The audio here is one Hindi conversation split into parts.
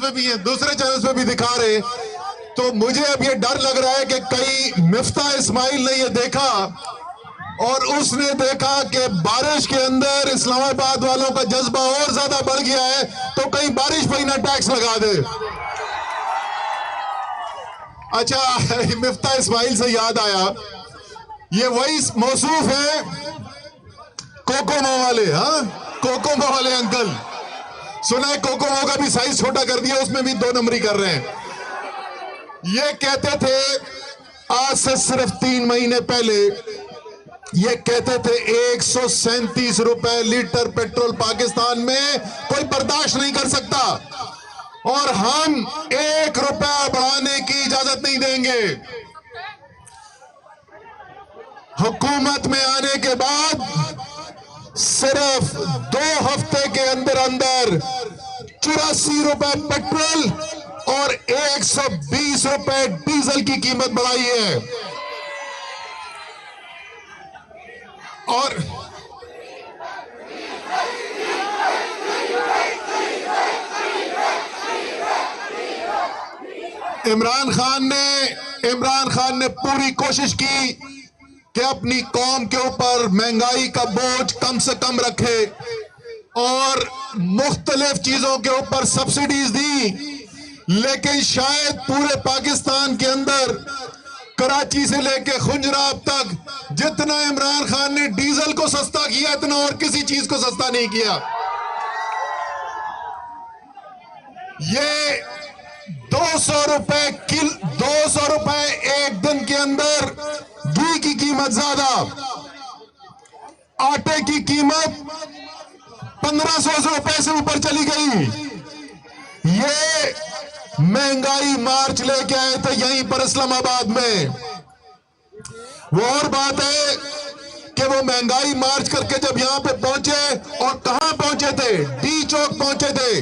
चैनल्स पे भी है, दूसरे चैनल्स पे भी दिखा रहे। तो मुझे अब ये डर लग रहा है कि कहीं मिफ्ता इस्माइल ने ये देखा और उसने देखा कि बारिश के अंदर इस्लामाबाद वालों का जज्बा और ज्यादा बढ़ गया है, तो कहीं बारिश पे ही ना टैक्स लगा दे। अच्छा, मिफ्ता इस्माइल से याद आया, ये वही मौसूफ है कोकोमो वाले। हाँ, कोकोमो वाले अंकल, सुना है कोकोमो का भी साइज छोटा कर दिया, उसमें भी 2 नंबरी कर रहे हैं। ये कहते थे आज से सिर्फ 3 महीने पहले, ये कहते थे 137 रुपए लीटर पेट्रोल पाकिस्तान में कोई बर्दाश्त नहीं कर सकता और हम 1 रुपया बढ़ाने की इजाजत नहीं देंगे। हुकूमत में आने के बाद सिर्फ 2 हफ्ते के अंदर अंदर 84 रुपए पेट्रोल और 120 रुपए डीजल की कीमत बढ़ाई है। और इमरान खान ने पूरी कोशिश की कि अपनी कौम के ऊपर महंगाई का बोझ कम से कम रखे और मुख्तलिफ चीजों के ऊपर सब्सिडीज दी, लेकिन शायद पूरे पाकिस्तान के अंदर कराची से लेके खुंजराब तक जितना इमरान खान ने डीजल को सस्ता किया, इतना और किसी चीज को सस्ता नहीं किया। ये 200 रुपए एक दिन के अंदर घी की कीमत ज्यादा, आटे की कीमत 1500 रुपए से ऊपर चली गई। ये महंगाई मार्च लेके आए थे यहीं पर इस्लामाबाद में। वो और बात है कि वो महंगाई मार्च करके जब यहां पे पहुंचे, और कहां पहुंचे थे, डी चौक पहुंचे थे,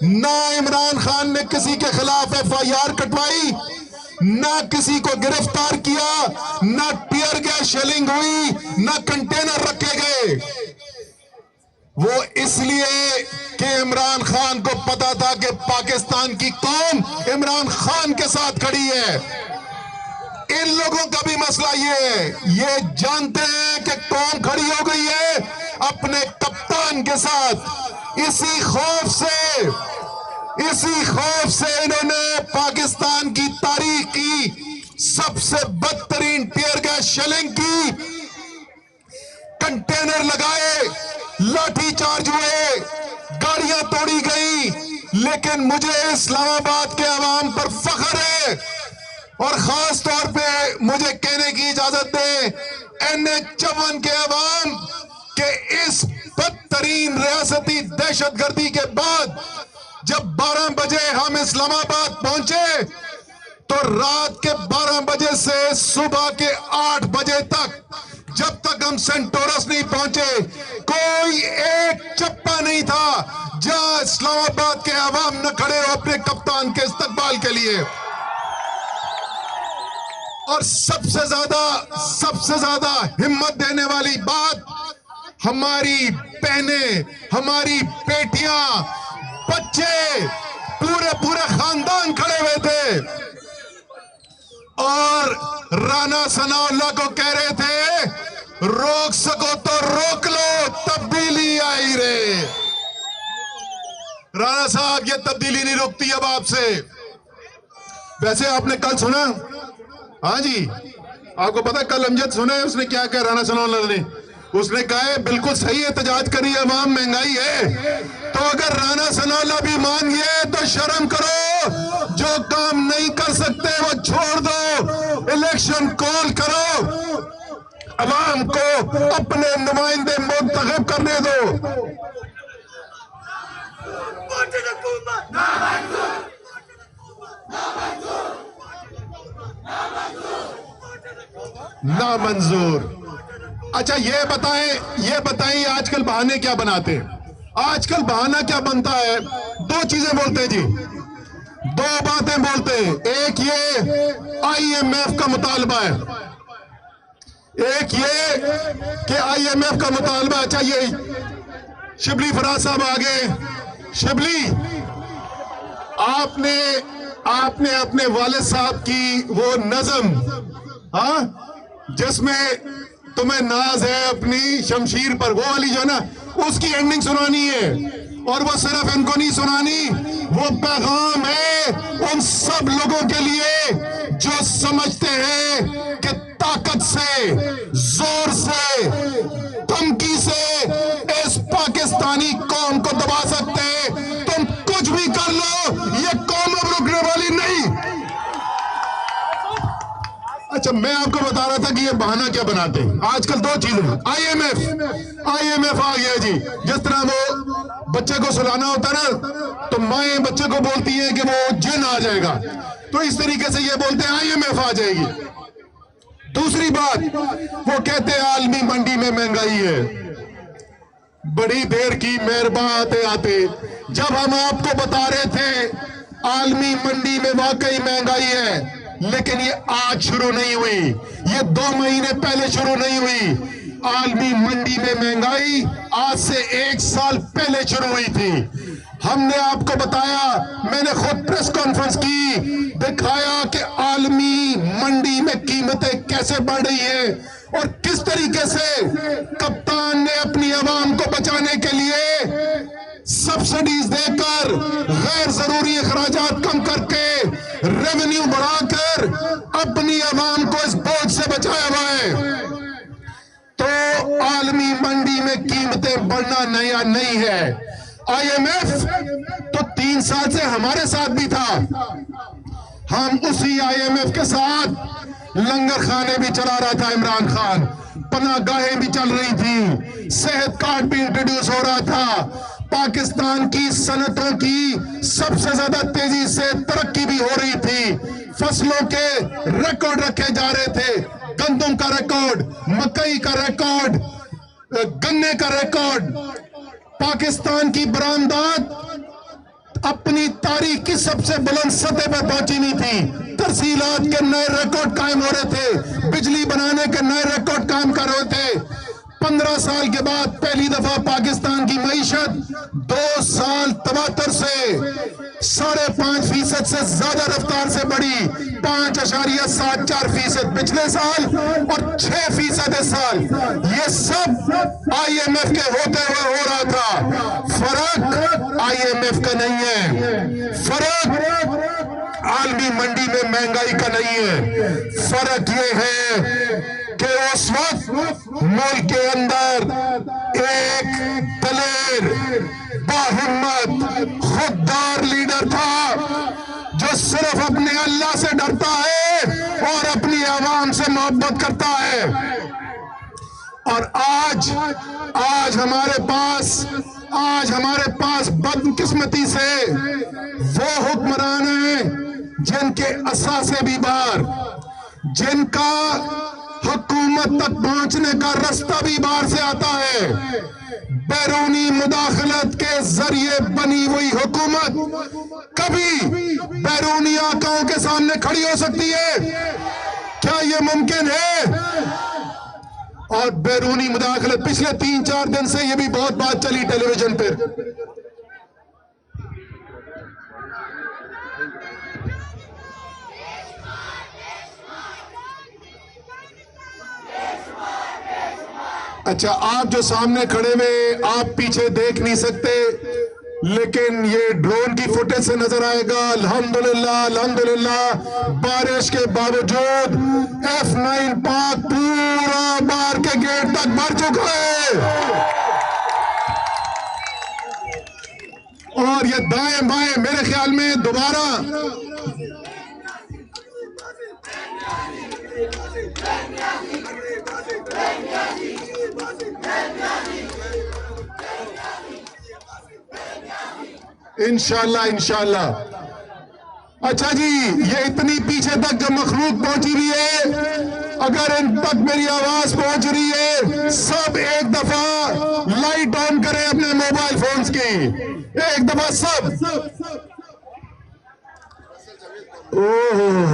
ना इमरान खान ने किसी के खिलाफ FIR कटवाई, ना किसी को गिरफ्तार किया, ना टीयर गैस शेलिंग हुई, ना कंटेनर रखे गए। वो इसलिए कि इमरान खान को पता था कि पाकिस्तान की कौम इमरान खान के साथ खड़ी है। इन लोगों का भी मसला ये है, ये जानते हैं कि कौम खड़ी हो गई है अपने कप्तान के साथ। इसी खौफ से इन्होंने पाकिस्तान की तारीख की सबसे बदतरीन टीयर गैस शेलिंग की, कंटेनर लगाए, लाठी चार्ज हुए, गाड़ियां तोड़ी गई। लेकिन मुझे इस्लामाबाद के अवाम पर फख्र है और खास तौर पे मुझे कहने की इजाजत दे NH54 के अवाम के इस बदतरीन रियासती दहशतगर्दी के बाद जब 12 बजे हम इस्लामाबाद पहुंचे तो रात के 12 बजे से सुबह के 8 बजे तक, जब तक हम सेंटोरस नहीं पहुंचे, कोई एक चप्पा नहीं था जहां इस्लामाबाद के अवाम न खड़े हो अपने कप्तान के इस्तकबाल के लिए। और सबसे ज्यादा हिम्मत देने वाली बात, हमारी बहनें, हमारी बेटियां, बच्चे, पूरे खानदान खड़े हुए थे और राना सनाउल्लाह को कह रहे थे, रोक सको तो रोक लो, तब्दीली आई रे। राणा साहब, ये तब्दीली नहीं रुकती अब आपसे। वैसे आपने कल सुना, हाँ जी, आपको पता कल अमजद सुना है उसने क्या कहा राणा सनाउल्लाह ने? उसने कहा है बिल्कुल सही एहतजाज करी अवाम, महंगाई है। तो अगर राणा सनाउल्लाह भी मान गए तो शर्म करो, जो काम नहीं कर सकते वो छोड़ दो, इलेक्शन कॉल करो, अवाम को अपने नुमाइंदे मुंतखब करने दो। ना मंजूर। अच्छा, ये बताएं आजकल बहाने क्या बनाते हैं? आजकल बहाना क्या बनता है? 2 चीजें बोलते हैं जी, 2 बातें बोलते हैं। एक ये IMF का मुतालबा है, एक ये कि IMF का मुतालबा। अच्छा, ये शिबली फराज साहब आ गए। शिबली, आपने आपने अपने वालिद साहब की वो नज़म, हाँ, जिसमें तुम्हें नाज है अपनी शमशीर पर, वो वाली जो है ना, उसकी एंडिंग सुनानी है। और वो सिर्फ इनको नहीं सुनानी, वो पैगाम है उन सब लोगों के लिए जो समझते हैं कि ताकत से, जोर से, धमकी से इस पाकिस्तानी कौम को दबा सकते हैं। तुम कुछ भी कर लो, ये कौम अब रुकने वाली नहीं। अच्छा, मैं आपको बता रहा था कि ये बहाना क्या बनाते हैं आजकल। दो चीजें, आईएमएफ आ गया जी। जिस तरह वो बच्चे को सुलाना होता है ना, तो माएं बच्चे को बोलती हैं कि वो जिन आ जाएगा, तो इस तरीके से ये बोलते हैं आईएमएफ आ जाएगी। दूसरी बात, वो कहते हैं आलमी मंडी में महंगाई है। बड़ी देर की मेहरबान आते आते जब हम आपको बता रहे थे आलमी मंडी में वाकई महंगाई है, लेकिन ये आज शुरू नहीं हुई, ये 2 महीने पहले शुरू नहीं हुई। आलमी मंडी में महंगाई आज से 1 साल पहले शुरू हुई थी। हमने आपको बताया, मैंने खुद प्रेस कॉन्फ्रेंस की, दिखाया कि आलमी मंडी में कीमतें कैसे बढ़ रही है और किस तरीके से कप्तान ने अपनी आवाम को बचाने के लिए सब्सिडीज देकर, गैर जरूरी अखराजात कम करके, रेवेन्यू बढ़ाकर अपनी आवाम को इस बोझ से बचाया हुआ है। तो आलमी मंडी में कीमतें बढ़ना नया नहीं है। आईएमएफ तो 3 साल से हमारे साथ भी था। हम उसी आईएमएफ के साथ लंगर खाने भी चला रहा था इमरान खान, पनाहगाहें भी चल रही थी, सेहत कार्ड भी इंट्रोड्यूस हो रहा था, पाकिस्तान की सनतों की सबसे ज्यादा तेजी से तरक्की भी हो रही थी, फसलों के रिकॉर्ड रखे जा रहे थे, गंदम का रिकॉर्ड, मकई का रिकॉर्ड, गन्ने का रिकॉर्ड। पाकिस्तान की बरामदात अपनी तारीख की सबसे बुलंद सतह पर पहुंची नहीं थी। तरसीलात के नए रिकॉर्ड कायम हो रहे थे, बिजली बनाने के नए रिकॉर्ड कायम कर रहे थे। 15 साल के बाद पहली दफा पाकिस्तान की मईशत 2 साल तवातर से 5.5% से ज्यादा रफ्तार से बढ़ी, 5.74% पिछले साल और 6% इस साल। ये सब आईएमएफ के होते हुए हो रहा था। फर्क आईएमएफ का नहीं है, फर्क आलमी मंडी में महंगाई का नहीं है। फर्क ये है कि उस वक्त मुल्क के अंदर एक दलेर, बाहिम्मत, खुददार लीडर था जो सिर्फ अपने अल्लाह से डरता है और अपनी आवाम से मोहब्बत करता है। और आज हमारे पास बदकिस्मती से वो हुक्मरान हैं जिनके असासे भी बार, जिनका हुकूमत तक पहुंचने का रास्ता भी बाहर से आता है। बैरूनी मुदाखलत के जरिए बनी हुई हुकूमत कभी बैरूनी आकाओं के सामने खड़ी हो सकती है? क्या यह मुमकिन है? और बैरूनी मुदाखलत पिछले 3-4 दिन से यह भी बहुत बात चली टेलीविजन पर। अच्छा, आप जो सामने खड़े हुए, आप पीछे देख नहीं सकते, लेकिन ये ड्रोन की फुटेज से नजर आएगा। अल्हम्दुलिल्लाह, अल्हम्दुलिल्लाह, बारिश के बावजूद F9 पाक पूरा बार के गेट तक भर चुका है। और ये दाएं बाएं मेरे ख्याल में दोबारा इंशाल्लाह। अच्छा जी, ये इतनी पीछे तक जब मखलूक पहुंची रही है, अगर इन तक मेरी आवाज पहुंच रही है, सब एक दफा लाइट ऑन करें अपने मोबाइल फोन्स की, एक दफा सब। ओह,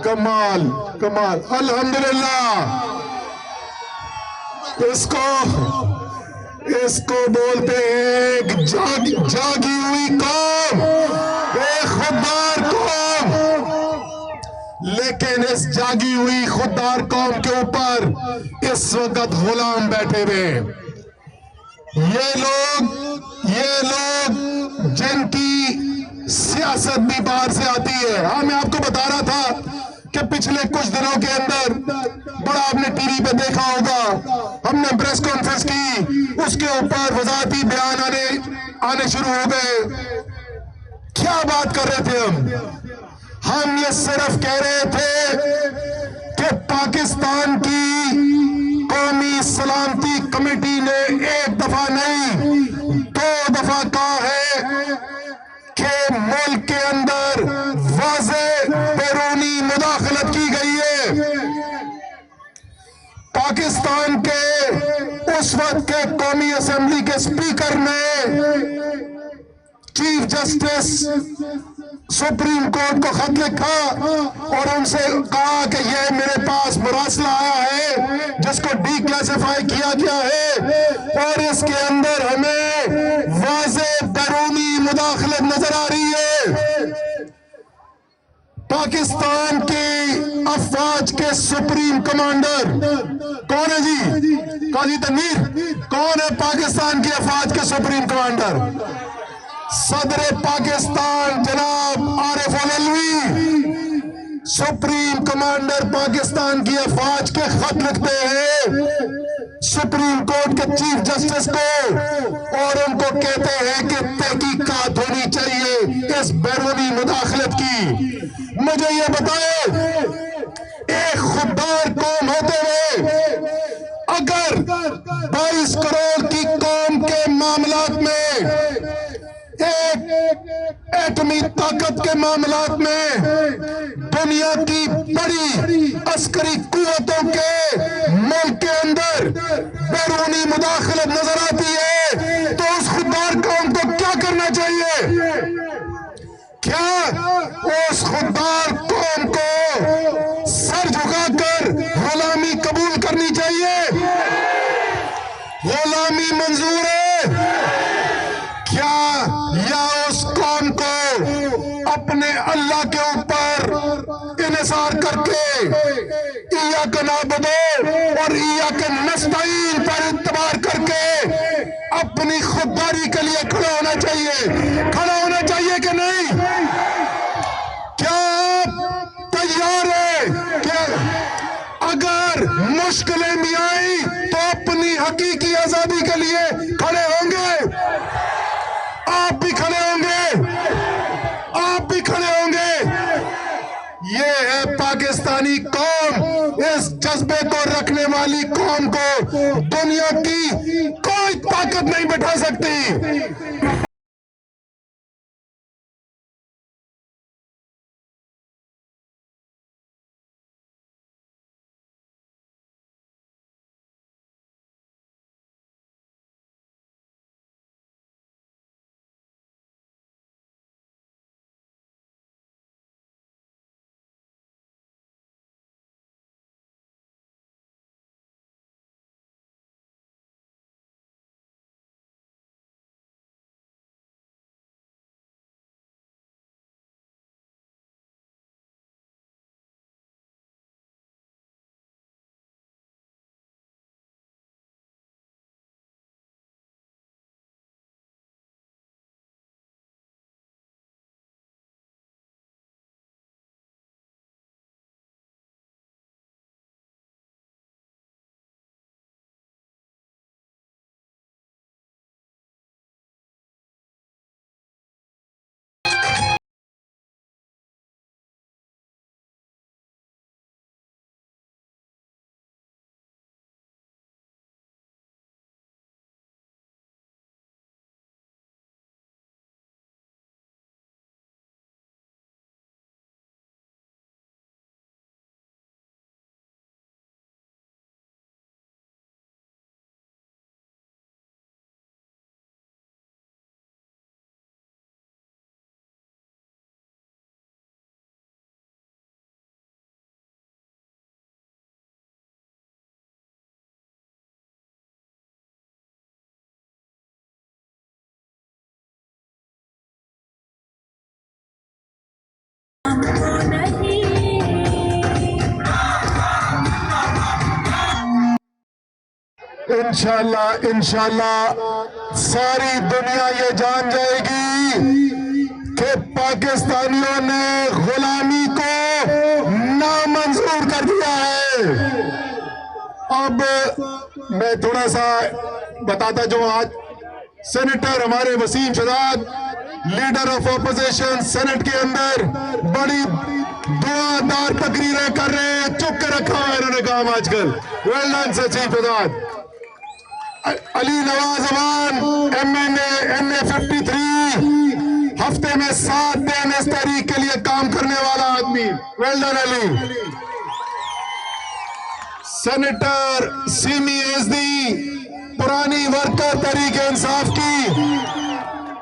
कमाल कमाल, अल्हम्दुलिल्लाह। इसको बोलते हैं जागी हुई कौम, एक लेकिन इस जागी हुई खुददार कौम के ऊपर इस वक्त गुलाम बैठे हुए। ये लोग जिनकी सियासत भी बाहर से आती है। हाँ, मैं आपको बता रहा था कि पिछले कुछ दिनों के अंदर बड़ा आपने टीवी पे देखा होगा, हमने प्रेस कॉन्फ्रेंस की, उसके ऊपर वजाहती बयान आने शुरू हो गए। क्या बात कर रहे थे हम ये सिर्फ कह रहे थे कि पाकिस्तान की कौमी सलामती कमेटी ने एक दफा नहीं 2 दफा कहा है कि मुल्क के अंदर वाज़े बैरूनी मुदाखलत की गई है। पाकिस्तान के उस वक्त के कौमी असेंबली के स्पीकर ने चीफ जस्टिस सुप्रीम कोर्ट को खत लिखा और उनसे कहा कि यह मेरे पास मरासला आया है जिसको डिक्लासिफाई किया गया है और इसके अंदर हमें वाज़े बैरूनी मुदाखलत नजर आ रही है। पाकिस्तान की अफवाज के सुप्रीम कमांडर कौन है जी? काजी तनवीर। कौन है पाकिस्तान की अफवाज के सुप्रीम कमांडर? सदर पाकिस्तान जनाब आरिफ अलवी सुप्रीम कमांडर पाकिस्तान की अफवाज के खत लिखते हैं सुप्रीम कोर्ट के चीफ जस्टिस को और उनको कहते हैं कि तहकीकात होनी चाहिए इस बैरूनी मुदाखलत की। मुझे ये बताए, एक खुददार कौम होते हुए अगर 22 करोड़ की कौम के मामलात में, एक एटमी ताकत के मामलात में दुनिया की बड़ी अस्करी कुव्वतों के मुल्क के अंदर बैरूनी मुदाखलत नजर आती है, तो उस खुददार कौम को क्या करना चाहिए? क्या उस खुददार कौम को सर झुकाकर गुलामी कबूल करनी चाहिए? गुलामी मंजूर है क्या? या उस कौम को अपने अल्लाह के ऊपर इन्हिसार करके इय्याका नअबुदु और इय्याका नस्तईन पर इत्तिबार करके अपनी खुददारी के लिए खड़ा होना चाहिए? खड़ा होना चाहिए कि नहीं? क्या आप तैयार है कि अगर मुश्किलें भी आई तो अपनी हकीकी आजादी के लिए खड़े होंगे? आप भी खड़े होंगे? आप भी खड़े होंगे? ये है पाकिस्तानी कौम। इस जज्बे को रखने वाली कौम को दुनिया की कोई ताकत नहीं बैठा सकती। इंशाल्लाह सारी दुनिया ये जान जाएगी कि पाकिस्तानियों ने गुलामी को नामंजूर कर दिया है। अब मैं थोड़ा सा बताता जाऊं, आज सेनेटर हमारे Waseem Shahzad, leader of opposition, senate के अंदर बड़ी दुआदार तकरीरें कर रहे हैं, चुप के रखा हुआ है इन्होंने काम आजकल। Well done sir chief Shahzad. Ali Nawaz Aman MNA NA 53, हफ्ते में 7 दिन इस तहरीक के लिए काम करने वाला आदमी। Well done Ali. Senator semi SD, पुरानी वर्कर तहरीक इंसाफ की,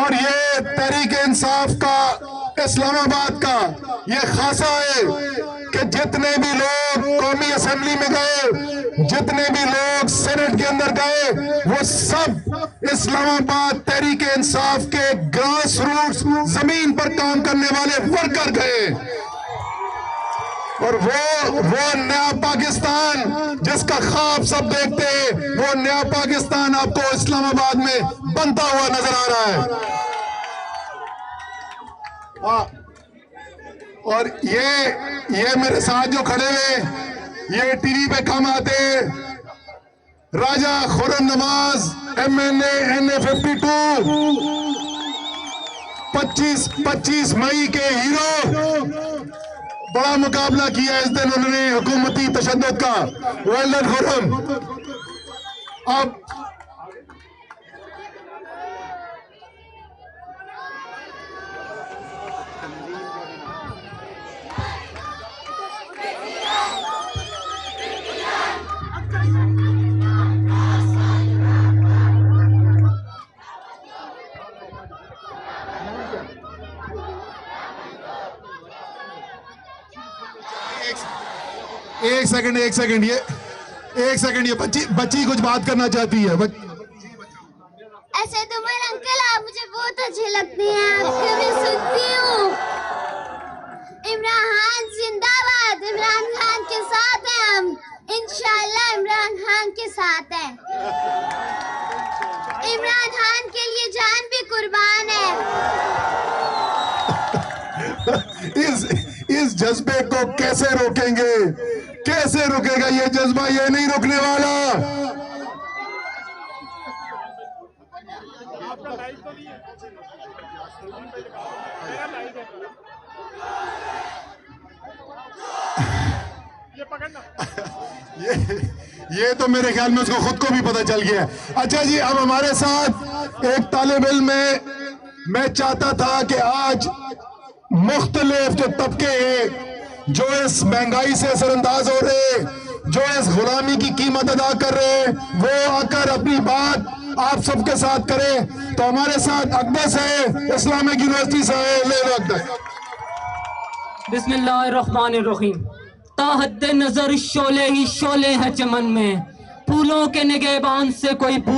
और ये तहरीक इंसाफ का इस्लामाबाद का ये खासा है कि जितने भी लोग कौमी असेंबली में गए, जितने भी लोग सेनेट के अंदर गए, वो सब इस्लामाबाद तहरीक इंसाफ के ग्रास रूट्स, जमीन पर काम करने वाले वर्कर गए। और वो नया पाकिस्तान जिसका ख्वाब सब देखते हैं, वो नया पाकिस्तान आपको इस्लामाबाद में बनता हुआ नजर आ रहा है। और ये मेरे साथ जो खड़े हुए, ये टीवी पे कम आते हैं, राजा खुर्रम नवाज MNA NA 52, 25 मई के हीरो, बड़ा मुकाबला किया इस दिन उन्होंने हुकूमती तशद्दुद का। Well done Khurram. अब एक सेकंड, ये बच्ची कुछ बात करना चाहती है। ऐसे तो मेरे अंकल आप मुझे बहुत अच्छे लगते हैं, आपको मैं सुनती हूँ। इमरान खान जिंदाबाद, इमरान खान के साथ हैं हम, इंशाल्लाह इमरान खान के साथ हैं। इमरान खान के लिए जान भी कुर्बान है। इस जज्बे को कैसे रोकेंगे? कैसे रुकेगा ये जज्बा? ये नहीं रुकने वाला। ये तो मेरे ख्याल में उसको खुद को भी पता चल गया। अच्छा जी, अब हमारे साथ एक तालिब इल्म है। मैं चाहता था कि आज मुख्तलिफ जो तबके हैं, जो इस महंगाई से असरअंदाज हो रहे, जो इस गुलामी की कीमत अदा कर रहे, वो आकर अपनी बात आप सबके साथ करें। तो हमारे साथ अकदस है, इस्लामिक यूनिवर्सिटी से है। ले लो अकदस। बिस्मिल्लाहिर्रहमानिर्रहीम। ताहद्दे नजर शोले ही शोले है चमन में, फूलों के निगहबान से कोई भूल